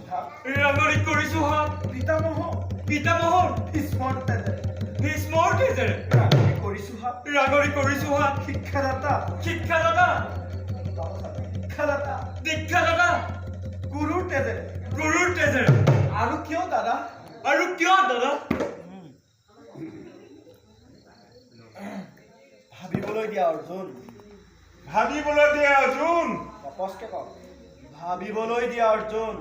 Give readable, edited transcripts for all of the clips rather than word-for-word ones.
হাত ৰাঙৰি কৰিছো হাত পিতামহৰ ভীষ্মৰ তেজেৰে ভীষ্মৰ তেজেৰে ৰাঙৰি কৰিছো হাত ৰাঙৰি কৰিছো হাত শিক্ষাদাতা শিক্ষাদাতা দীক্ষাদাতা গুৰুৰ তেজেৰে গুৰুৰ তেজেৰে আৰু কিয় দাদা ভাবিবলৈ দিয়া অৰ্জুন তপস্কে কওক ভাবিবলৈ দিয়া অৰ্জুন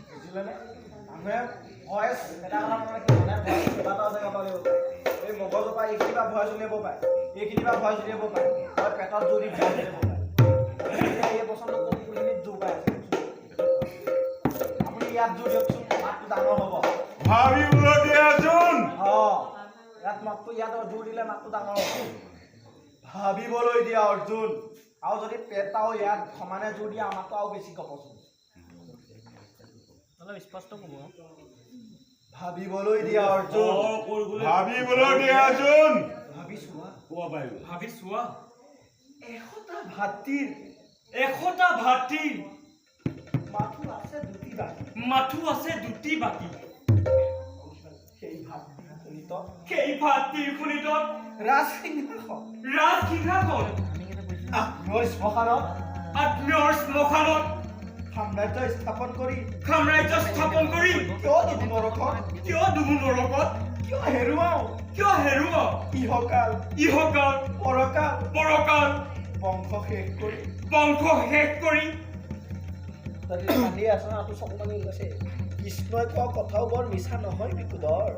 বুজিলেনে মানুহে ভইচ এটা কথা মনত ৰাখিব মানে ভইচ কেইবাটাও জেগা পাব লাগিব এই মগজৰ পৰা এইখিনি পৰা ভইচ উলিয়াব পাৰে এইখিনি পৰা ভইচ উলিয়াব পাৰে আৰু পেটত যদি ভইচ উলিয়াব পাৰে এই বচনটো কোনখিনিত জোৰ পাই আছে আপুনি ইয়াত জোৰ দিয়কচোন মাতটো ডাঙৰ হ'ব ইয়াত মাতটো ইয়াত জোৰ দিলে মাতটো ডাঙৰ হ'ব ভাবিবলৈ দিয়া অৰ্জুন আৰু যদি পেটাও ইয়াত সমানে জোৰ দিয়া আমাৰটো আৰু বেছি কবচোন অলপ স্পষ্ট ক'ব ভাবিবলৈ দিয়া অৰ্জুন ভাবি চোৱা এশটা ভাতৃৰ মাথো আছে দুটি বাকী সেই ভাতৃৰ শোণিতত ৰাজসিংহাসন আত্মীয়ৰ শ্মশানত সাম্ৰাজ্য স্থাপন কৰি কিয় দুবু নৰকত কিয় হেৰুৱাও ইহকাল পৰকাল বংশ শেষ কৰি কৃষ্ণই কোৱা কথাও বৰ মিছা নহয় বিকুদৰ